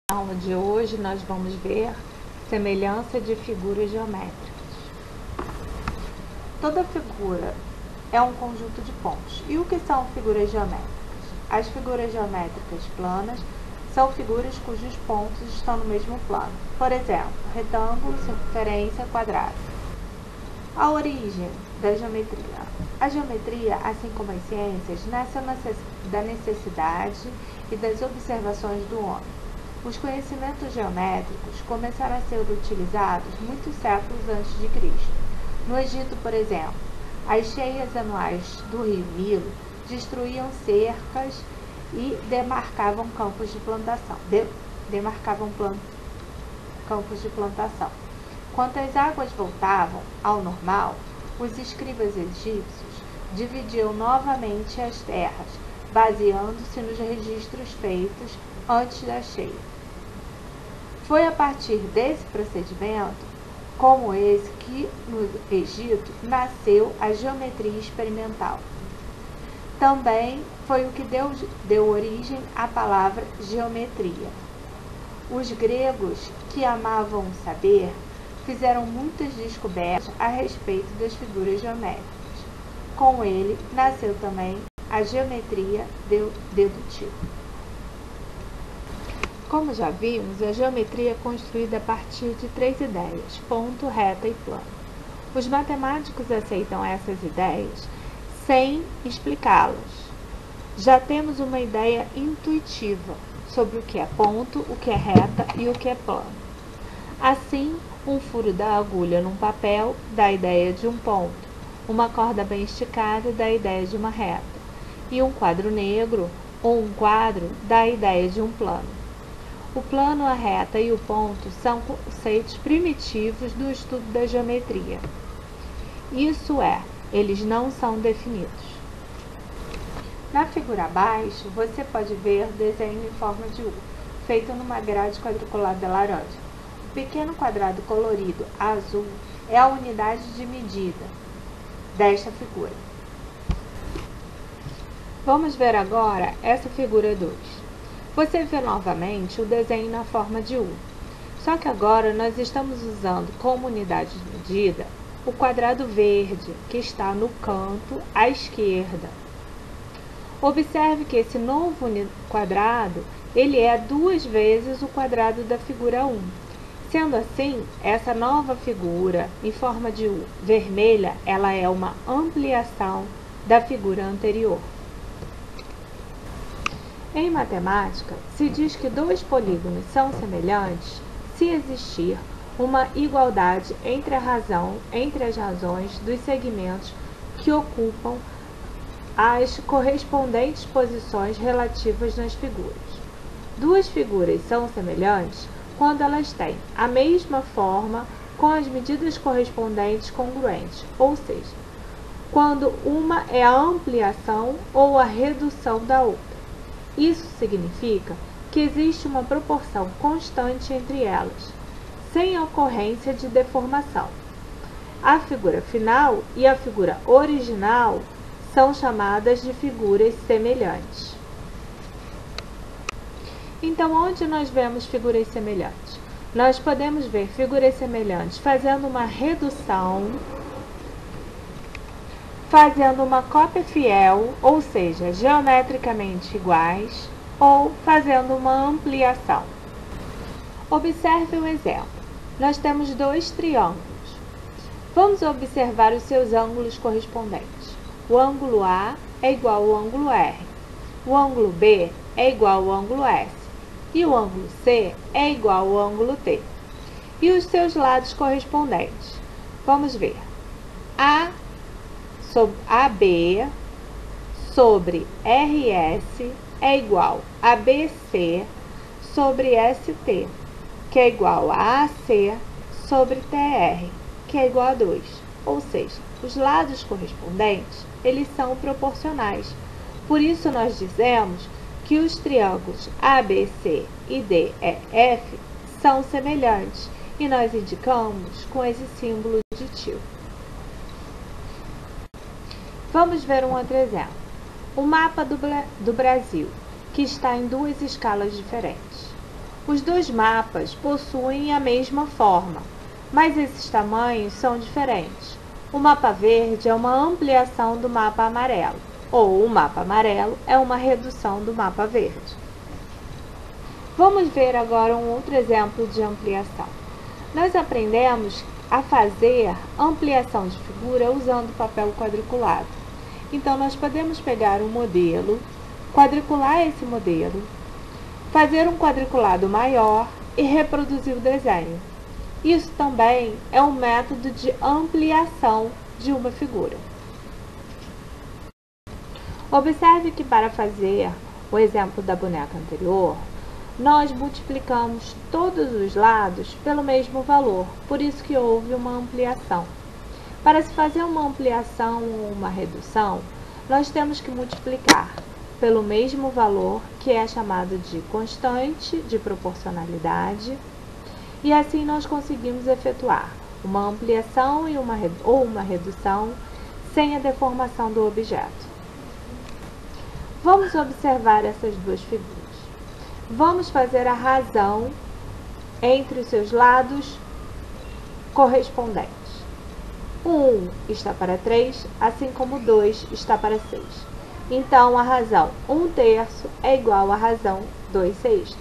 Na aula de hoje nós vamos ver semelhança de figuras geométricas. Toda figura é um conjunto de pontos. E o que são figuras geométricas? As figuras geométricas planas são figuras cujos pontos estão no mesmo plano. Por exemplo, retângulo, circunferência, quadrado. A origem da geometria. A geometria, assim como as ciências, nasceu da necessidade e das observações do homem. Os conhecimentos geométricos começaram a ser utilizados muitos séculos antes de Cristo. No Egito, por exemplo, as cheias anuais do rio Nilo destruíam cercas e demarcavam campos de plantação. Quando as águas voltavam ao normal, os escribas egípcios dividiam novamente as terras, baseando-se nos registros feitos antes da cheia. Foi a partir desse procedimento, como esse, que no Egito nasceu a geometria experimental. Também foi o que deu origem à palavra geometria. Os gregos, que amavam saber, fizeram muitas descobertas a respeito das figuras geométricas. Com ele, nasceu também a geometria dedutiva. Como já vimos, a geometria é construída a partir de três ideias: ponto, reta e plano. Os matemáticos aceitam essas ideias sem explicá-las. Já temos uma ideia intuitiva sobre o que é ponto, o que é reta e o que é plano. Assim, um furo da agulha num papel dá a ideia de um ponto, uma corda bem esticada dá a ideia de uma reta, e um quadro negro ou um quadro dá a ideia de um plano. O plano, a reta e o ponto são conceitos primitivos do estudo da geometria. Isso é, eles não são definidos. Na figura abaixo, você pode ver o desenho em forma de U, feito numa grade quadriculada laranja. O pequeno quadrado colorido azul é a unidade de medida desta figura. Vamos ver agora essa figura 2. Você vê novamente o desenho na forma de U. Só que agora nós estamos usando como unidade de medida o quadrado verde, que está no canto à esquerda. Observe que esse novo quadrado, ele é 2 vezes o quadrado da figura 1. Sendo assim, essa nova figura em forma de U vermelha, ela é uma ampliação da figura anterior. Em matemática, se diz que dois polígonos são semelhantes se existir uma igualdade entre as razões dos segmentos que ocupam as correspondentes posições relativas nas figuras. Duas figuras são semelhantes quando elas têm a mesma forma com as medidas correspondentes congruentes, ou seja, quando uma é a ampliação ou a redução da outra. Isso significa que existe uma proporção constante entre elas, sem ocorrência de deformação. A figura final e a figura original são chamadas de figuras semelhantes. Então, onde nós vemos figuras semelhantes? Nós podemos ver figuras semelhantes fazendo uma redução, fazendo uma cópia fiel, ou seja, geometricamente iguais, ou fazendo uma ampliação. Observe um exemplo. Nós temos dois triângulos. Vamos observar os seus ângulos correspondentes. O ângulo A é igual ao ângulo R. O ângulo B é igual ao ângulo S. E o ângulo C é igual ao ângulo T. E os seus lados correspondentes. Vamos ver. AB sobre RS é igual a BC sobre ST, que é igual a AC sobre TR, que é igual a 2. Ou seja, os lados correspondentes, eles são proporcionais. Por isso, nós dizemos que os triângulos ABC e DEF são semelhantes e nós indicamos com esse símbolo de tio. Vamos ver um outro exemplo. O mapa do Brasil, que está em duas escalas diferentes. Os dois mapas possuem a mesma forma, mas esses tamanhos são diferentes. O mapa verde é uma ampliação do mapa amarelo, ou o mapa amarelo é uma redução do mapa verde. Vamos ver agora um outro exemplo de ampliação. Nós aprendemos a fazer ampliação de figura usando papel quadriculado. Então, nós podemos pegar um modelo, quadricular esse modelo, fazer um quadriculado maior e reproduzir o desenho. Isso também é um método de ampliação de uma figura. Observe que para fazer o exemplo da boneca anterior, nós multiplicamos todos os lados pelo mesmo valor, por isso que houve uma ampliação. Para se fazer uma ampliação ou uma redução, nós temos que multiplicar pelo mesmo valor, que é chamado de constante de proporcionalidade, e assim nós conseguimos efetuar uma ampliação ou uma redução sem a deformação do objeto. Vamos observar essas duas figuras. Vamos fazer a razão entre os seus lados correspondentes. O 1 está para 3, assim como o 2 está para 6. Então, a razão 1/3 é igual à razão 2/6.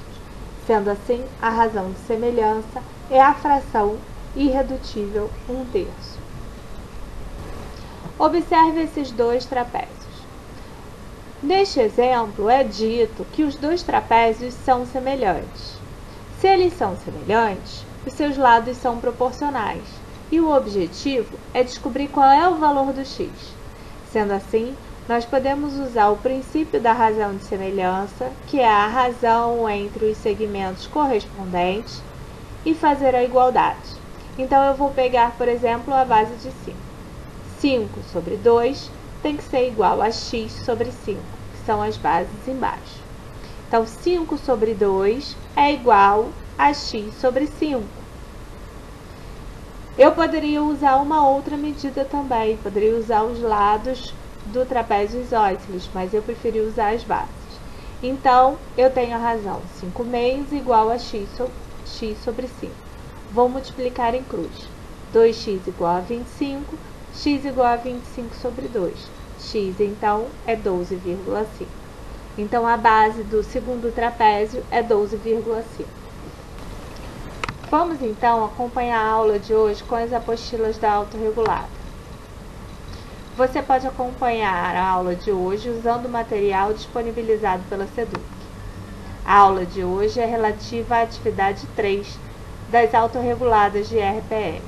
Sendo assim, a razão de semelhança é a fração irredutível 1/3. Observe esses dois trapézios. Neste exemplo, é dito que os dois trapézios são semelhantes. Se eles são semelhantes, os seus lados são proporcionais, e o objetivo é descobrir qual é o valor do x. Sendo assim, nós podemos usar o princípio da razão de semelhança, que é a razão entre os segmentos correspondentes, e fazer a igualdade. Então, eu vou pegar, por exemplo, a base de 5. 5 sobre 2 tem que ser igual a x sobre 5, que são as bases embaixo. Então, 5 sobre 2 é igual a x sobre 5. Eu poderia usar uma outra medida também, poderia usar os lados do trapézio isósceles, mas eu preferi usar as bases. Então, eu tenho a razão 5 meios igual a x sobre 5. Vou multiplicar em cruz. 2x igual a 25, x igual a 25 sobre 2. X, então, é 12,5. Então, a base do segundo trapézio é 12,5. Vamos, então, acompanhar a aula de hoje com as apostilas da autorregulada. Você pode acompanhar a aula de hoje usando o material disponibilizado pela SEDUC. A aula de hoje é relativa à atividade 3 das autorreguladas de RPM.